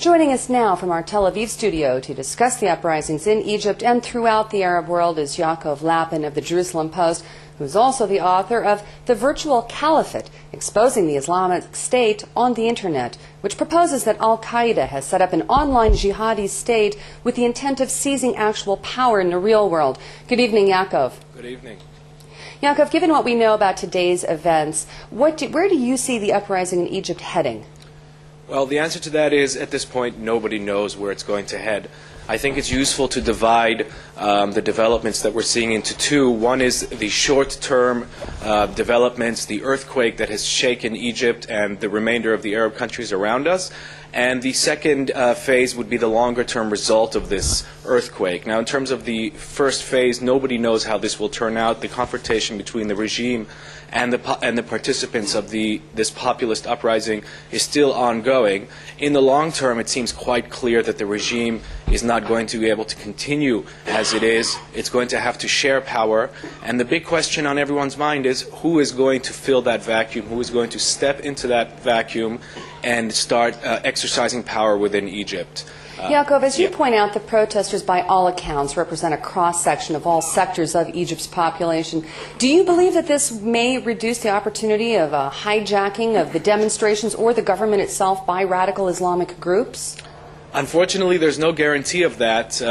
Joining us now from our Tel Aviv studio to discuss the uprisings in Egypt and throughout the Arab world is Yaakov Lapin of the Jerusalem Post, who is also the author of The Virtual Caliphate, Exposing the Islamic State on the Internet, which proposes that Al-Qaeda has set up an online jihadi state with the intent of seizing actual power in the real world. Good evening, Yaakov. Good evening. Yaakov, given what we know about today's events, where do you see the uprising in Egypt heading? Well, the answer to that is, at this point, nobody knows where it's going to head. I think it's useful to divide the developments that we're seeing into two. One is the short-term developments, the earthquake that has shaken Egypt and the remainder of the Arab countries around us. And the second phase would be the longer-term result of this earthquake. Now, in terms of the first phase, nobody knows how this will turn out. The confrontation between the regime and the participants of this populist uprising is still ongoing. In the long term, it seems quite clear that the regime is not going to be able to continue as it is. It's going to have to share power. And the big question on everyone's mind is who is going to fill that vacuum, who is going to step into that vacuum and start exercising power within Egypt. Yaakov, as you point out, the protesters, by all accounts, represent a cross-section of all sectors of Egypt's population. Do you believe that this may reduce the opportunity of a hijacking of the demonstrations or the government itself by radical Islamic groups? Unfortunately, there's no guarantee of that.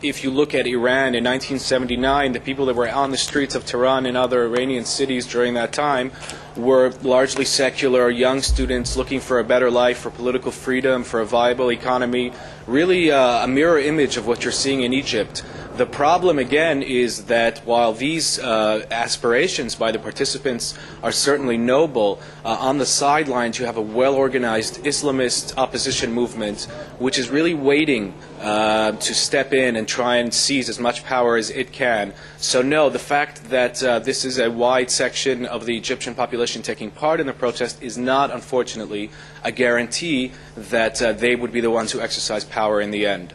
If you look at Iran in 1979, the people that were on the streets of Tehran and other Iranian cities during that time were largely secular, young students looking for a better life, for political freedom, for a viable economy, really a mirror image of what you're seeing in Egypt. The problem, again, is that while these aspirations by the participants are certainly noble, on the sidelines you have a well-organized Islamist opposition movement which is really waiting to step in and try and seize as much power as it can. So no, the fact that this is a wide section of the Egyptian population taking part in the protest is not, unfortunately, a guarantee that they would be the ones who exercise power in the end.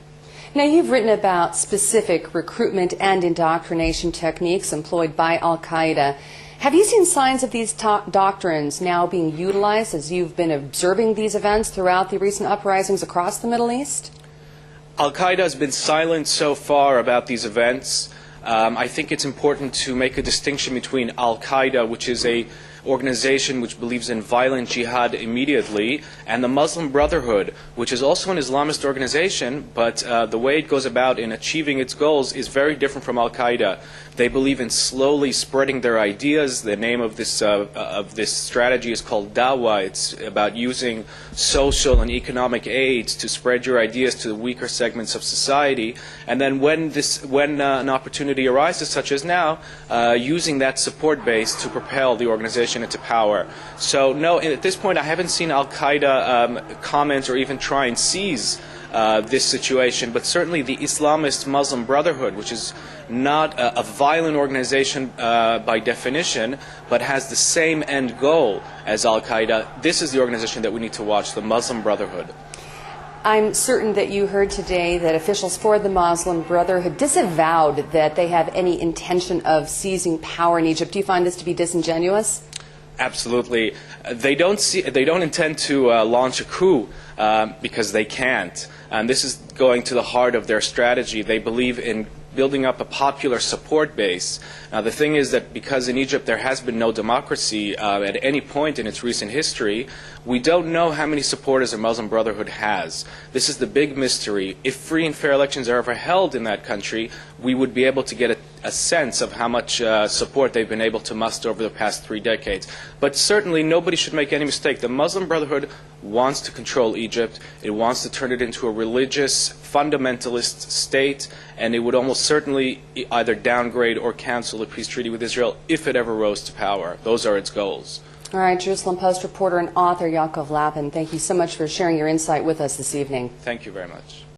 Now, you've written about specific recruitment and indoctrination techniques employed by Al-Qaeda. Have you seen signs of these doctrines now being utilized as you've been observing these events throughout the recent uprisings across the Middle East? Al-Qaeda has been silent so far about these events. I think it's important to make a distinction between Al-Qaeda, which is a organization which believes in violent jihad immediately, and the Muslim Brotherhood, which is also an Islamist organization, but the way it goes about in achieving its goals is very different from Al-Qaeda. They believe in slowly spreading their ideas. The name of this strategy is called Dawah. It's about using social and economic aids to spread your ideas to the weaker segments of society, and then when an opportunity arises, such as now, using that support base to propel the organization into power. So no, at this point I haven't seen Al-Qaeda comment or even try and seize this situation, but certainly the Islamist Muslim Brotherhood, which is not a violent organization by definition, but has the same end goal as Al-Qaeda, this is the organization that we need to watch, the Muslim Brotherhood. I'm certain that you heard today that officials for the Muslim Brotherhood disavowed that they have any intention of seizing power in Egypt. Do you find this to be disingenuous? Absolutely. They don't intend to launch a coup because they can't. And this is going to the heart of their strategy. They believe in building up a popular support base. Now, the thing is that because in Egypt there has been no democracy at any point in its recent history, we don't know how many supporters the Muslim Brotherhood has. This is the big mystery. If free and fair elections are ever held in that country, we would be able to get a sense of how much support they've been able to muster over the past 3 decades. But certainly nobody should make any mistake. The Muslim Brotherhood wants to control Egypt. It wants to turn it into a religious, fundamentalist state, and it would almost certainly either downgrade or cancel the peace treaty with Israel if it ever rose to power. Those are its goals. All right, Jerusalem Post reporter and author Yaakov Lapin, thank you so much for sharing your insight with us this evening. Thank you very much.